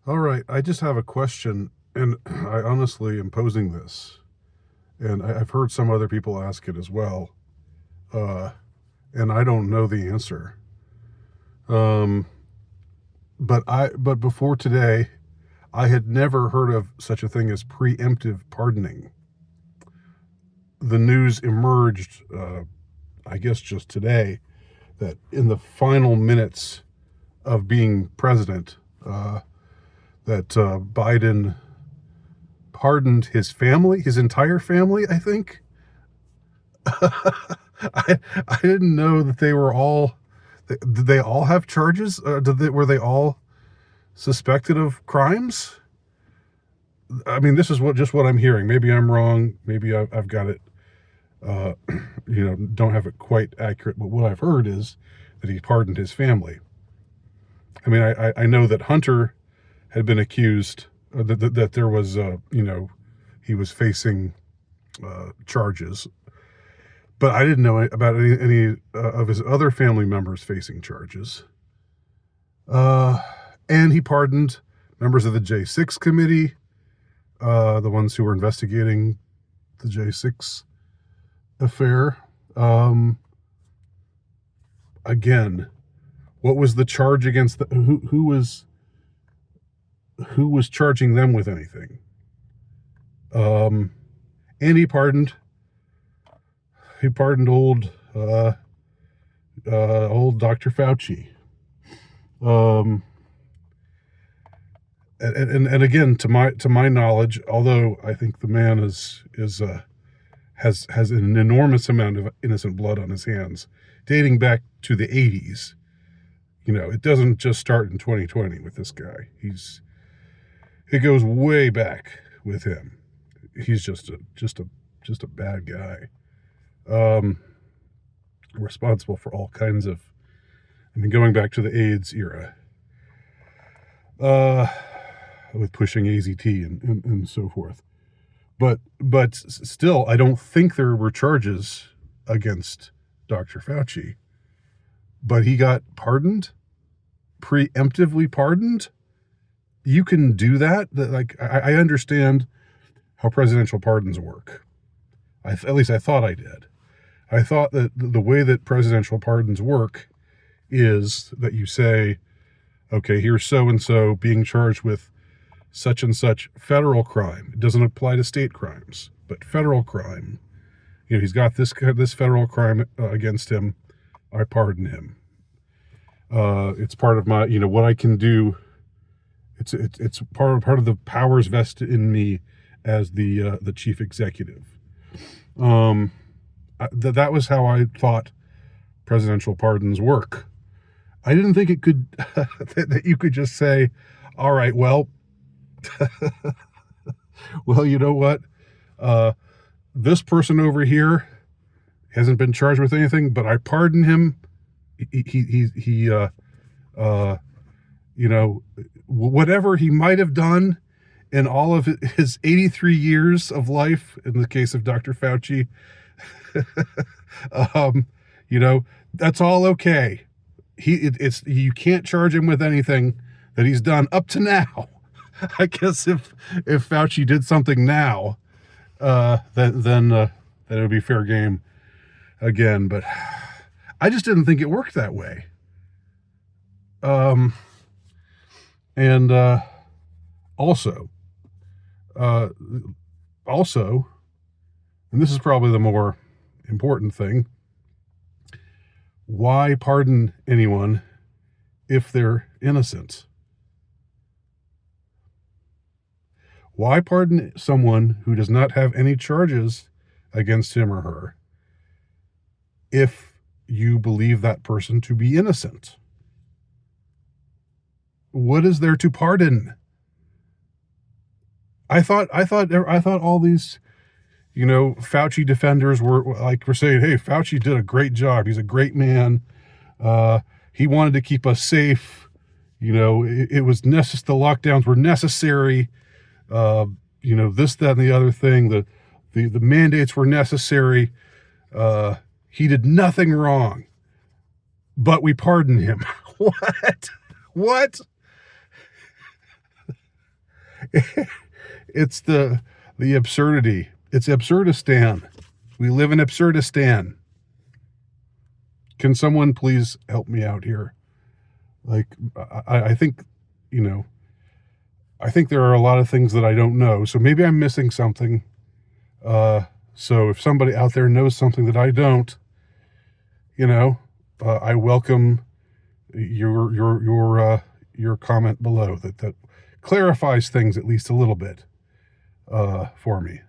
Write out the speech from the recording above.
All right, I just have a question, and I honestly am posing this, and I've heard some other people ask it as well, uh, and I don't know the answer. Um, but before today, I had never heard of such a thing as preemptive pardoning. The news emerged, I guess, just today, that in the final minutes of being president, that Biden pardoned his family, his entire family, I think. I didn't know that they were all. Did they all have charges? Were they all suspected of crimes? I mean, this is what I'm hearing. Maybe I'm wrong. Maybe I've got it. Uh, don't have it quite accurate. But what I've heard is that he pardoned his family. I mean, I know that Hunter had been accused that there was, he was facing charges, but I didn't know about any of his other family members facing charges. Uh, and he pardoned members of the J6 committee, the ones who were investigating the J6 affair. Again, what was the charge against who was charging them with anything? And he pardoned old Dr. Fauci. Um, and again, to my knowledge, although I think the man has an enormous amount of innocent blood on his hands, dating back to the 80s. It doesn't just start in 2020 with this guy. It goes way back with him. He's just a bad guy. Responsible for all kinds of, going back to the AIDS era, with pushing AZT and so forth. But still, I don't think there were charges against Dr. Fauci. But he got pardoned, preemptively pardoned. You can do that. I understand how presidential pardons work. At least I thought I did. I thought that the way that presidential pardons work is that you say, okay, here's so-and-so being charged with such and such federal crime. It doesn't apply to state crimes, but federal crime. He's got this federal crime against him. I pardon him. It's part of my, what I can do. It's part of the powers vested in me as the chief executive. That was how I thought presidential pardons work. I didn't think it could that you could just say, all right, well, you know what? This person over here hasn't been charged with anything, but I pardon him. Whatever he might have done in all of his 83 years of life, in the case of Dr. Fauci, that's all okay. You can't charge him with anything that he's done up to now. I guess if Fauci did something now, then it would be fair game again. But I just didn't think it worked that way. And also, and this is probably the more important thing, why pardon anyone if they're innocent? Why pardon someone who does not have any charges against him or her if you believe that person to be innocent? What is there to pardon? I thought all these, Fauci defenders were saying, hey, Fauci did a great job. He's a great man. He wanted to keep us safe. It was necessary. The lockdowns were necessary. This, that, and the other thing. The mandates were necessary. He did nothing wrong, but we pardon him. What? It's the absurdity. It's Absurdistan. We live in Absurdistan. Can someone please help me out here? Like, I think, you know, I think there are a lot of things that I don't know. So maybe I'm missing something. So if somebody out there knows something that I don't, I welcome your comment below that clarifies things at least a little bit for me.